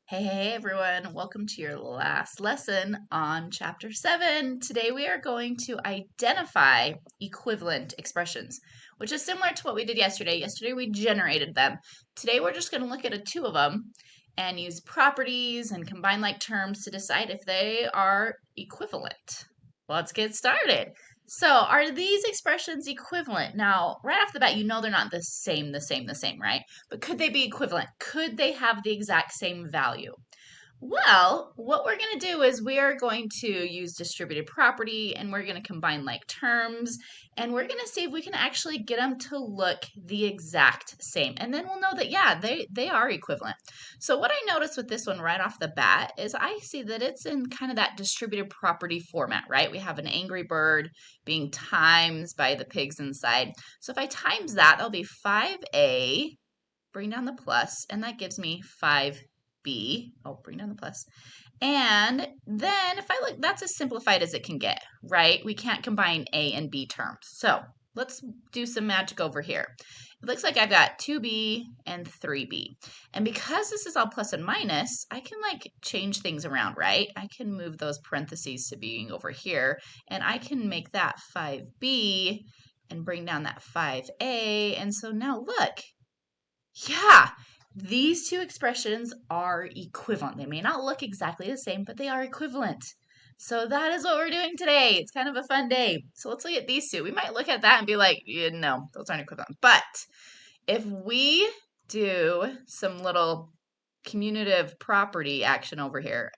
Hey everyone, welcome to your last lesson on chapter 7. Today we are going to identify equivalent expressions, which is similar to what we did yesterday. Yesterday we generated them. Today we're just going to look at two of them and use properties and combine like terms to decide if they are equivalent. Let's get started. So, are these expressions equivalent? Now, right off the bat, you know they're not the same, right? But could they be equivalent? Could they have the exact same value? Well, what we're going to do is we are going to use distributed property and we're going to combine like terms and we're going to see if we can actually get them to look the exact same. And then we'll know that, yeah, they are equivalent. So what I noticed with this one right off the bat is I see that it's in kind of that distributed property format, right? We have an angry bird being times by the pigs inside. So if I times that, that'll be 5a, bring down the plus, and that gives me 5b. Oh, bring down the plus. And then if I look, that's as simplified as it can get, right? We can't combine a and b terms. So let's do some magic over here. It looks like I've got 2b and 3b. And because this is all plus and minus, I can like change things around, right? I can move those parentheses to being over here, and I can make that 5b and bring down that 5a. And so now look, yeah, these two expressions are equivalent. They may not look exactly the same, but they are equivalent. So that is what we're doing today. It's kind of a fun day. So let's look at these two. We might look at that and be like, yeah, no, those aren't equivalent. But if we do some little commutative property action over here,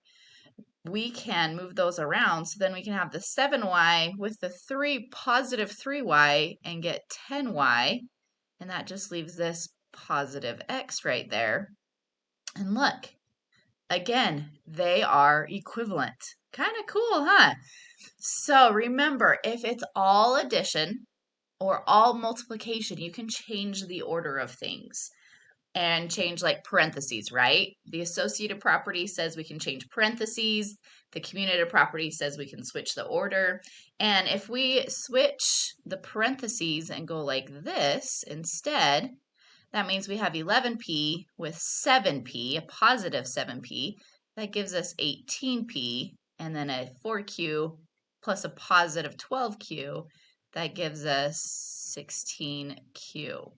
we can move those around. So then we can have the 7y with the 3y and get 10y. And that just leaves this positive x right there. And look, again, they are equivalent. Kind of cool, huh? So remember, if it's all addition or all multiplication, you can change the order of things and change like parentheses, right? The associative property says we can change parentheses. The commutative property says we can switch the order. And if we switch the parentheses and go like this instead, that means we have 11p with 7p, a positive 7p. That gives us 18p, and then a 4q plus a positive 12q. That gives us 16q.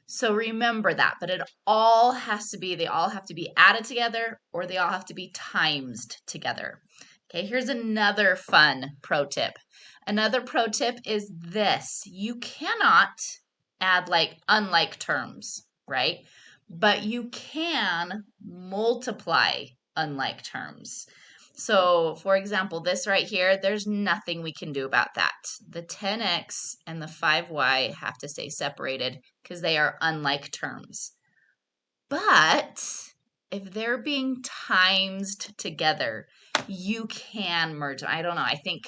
So remember that, but they all have to be added together or they all have to be timesed together. Okay, here's another fun pro tip. Another pro tip is this. You cannot add like unlike terms, right? But you can multiply unlike terms. So, for example, this right here, there's nothing we can do about that. The 10x and the 5y have to stay separated because they are unlike terms. But if they're being timesed together, you can merge them. I don't know. I think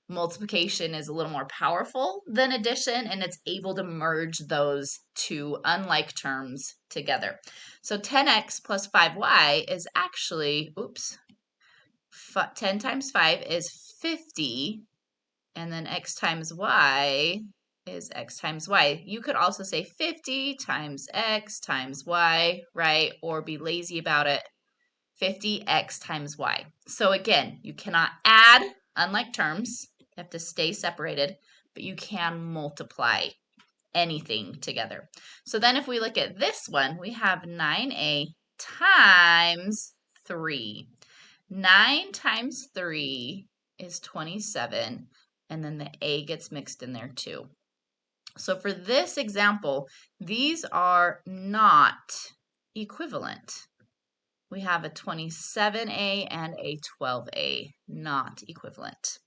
multiplication is a little more powerful than addition, and it's able to merge those two unlike terms together. So 10x plus 5y is actually, 10 times 5 is 50, and then x times y is x times y. You could also say 50 times x times y, right? Or be lazy about it, 50x times y. So again, you cannot add unlike terms. You have to stay separated, but you can multiply anything together. So then if we look at this one, we have 9a times 3. 9 times 3 is 27, and then the a gets mixed in there too. So for this example, these are not equivalent. We have a 27a and a 12a, not equivalent.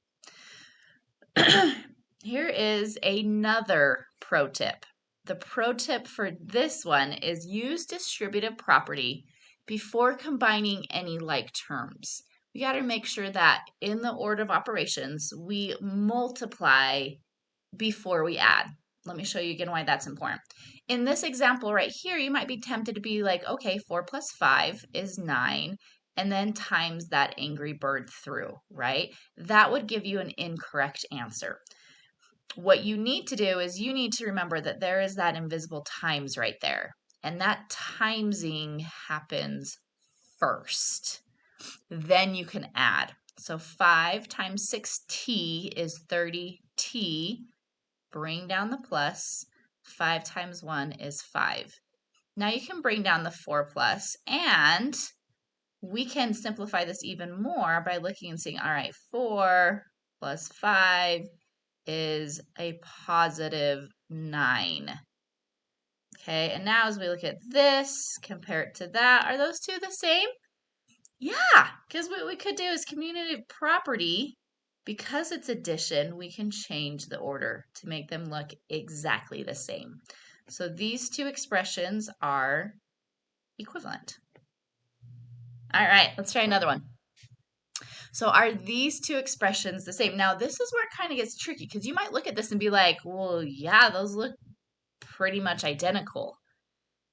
Here is another pro tip. The pro tip for this one is use distributive property before combining any like terms. We got to make sure that in the order of operations, we multiply before we add. Let me show you again why that's important. In this example right here, you might be tempted to be like, okay, 4 plus 5 is 9, and then times that angry bird through, right? That would give you an incorrect answer. What you need to do is you need to remember that there is that invisible times right there. And that timesing happens first. Then you can add. So 5 times 6t is 30t. Bring down the plus. 5 times 1 is 5. Now you can bring down the 4 plus, and we can simplify this even more by looking and seeing, all right, 4 plus 5 is a positive 9. Okay, and now as we look at this, compare it to that, are those two the same? Yeah, because what we could do is commutative property, because it's addition, we can change the order to make them look exactly the same. So these two expressions are equivalent. All right, let's try another one. So are these two expressions the same? Now, this is where it kind of gets tricky because you might look at this and be like, well, yeah, those look pretty much identical.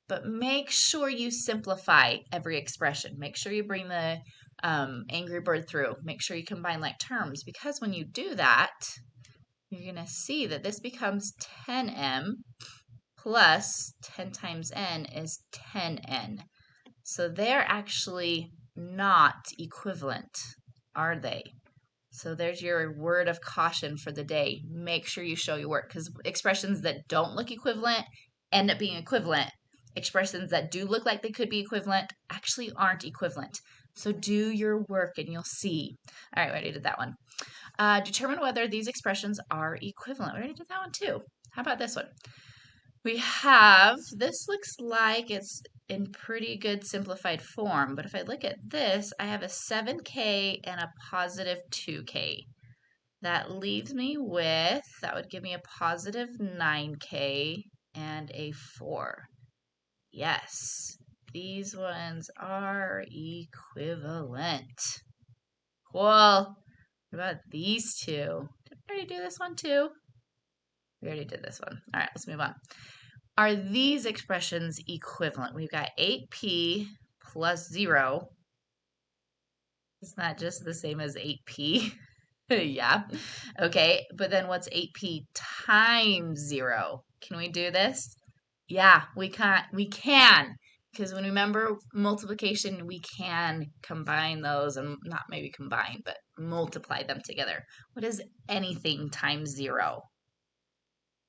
But make sure you simplify every expression. Make sure you bring the Angry Bird through. Make sure you combine like terms, because when you do that, you're going to see that this becomes 10m plus 10 times n is 10n. So they're actually not equivalent, are they? So there's your word of caution for the day. Make sure you show your work, because expressions that don't look equivalent end up being equivalent. Expressions that do look like they could be equivalent actually aren't equivalent. So do your work and you'll see. All right, we already did that one. Determine whether these expressions are equivalent. We already did that one too. How about this one? We have, this looks like it's in pretty good simplified form, but if I look at this, I have a 7k and a positive 2k. That leaves me with, that would give me a positive 9k and a 4. Yes, these ones are equivalent. Cool. What about these two? Did we already do this one too? We already did this one. All right, let's move on. Are these expressions equivalent? We've got 8p plus 0. It's not just the same as 8p. Yeah. Okay, but then what's 8p times 0? Can we do this? Yeah, we can. Because when we remember multiplication, we can combine those, and not maybe combine, but multiply them together. What is anything times 0?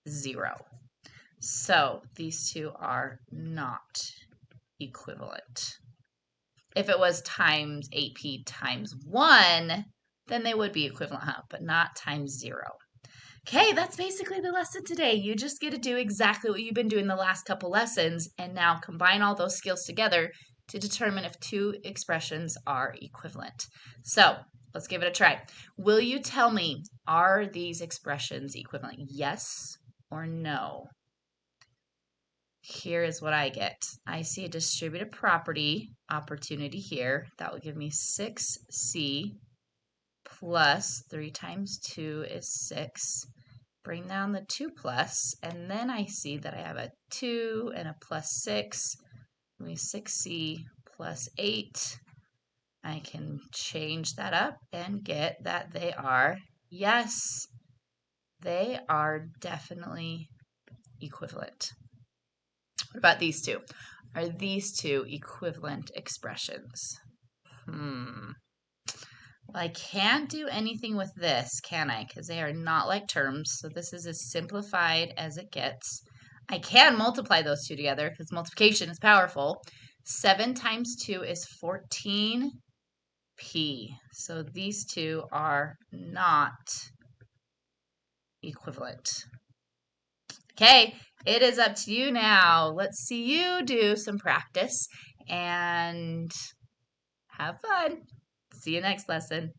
0. So these two are not equivalent. If it was times 8p times 1, then they would be equivalent, huh? But not times 0. Okay, that's basically the lesson today. You just get to do exactly what you've been doing the last couple lessons, and now combine all those skills together to determine if two expressions are equivalent. So let's give it a try. Will you tell me, are these expressions equivalent? Yes or no? Here is what I get. I see a distributive property opportunity here. That will give me 6c plus 3 times 2 is 6. Bring down the 2 plus, and then I see that I have a 2 and a plus 6. Give me 6c plus 8. I can change that up and get that they are, yes, they are definitely equivalent. What about these two? Are these two equivalent expressions? Well, I can't do anything with this, can I? Because they are not like terms, so this is as simplified as it gets. I can multiply those two together because multiplication is powerful. 7 times 2 is 14p. So these two are not equivalent. Okay, it is up to you now. Let's see you do some practice and have fun. See you next lesson.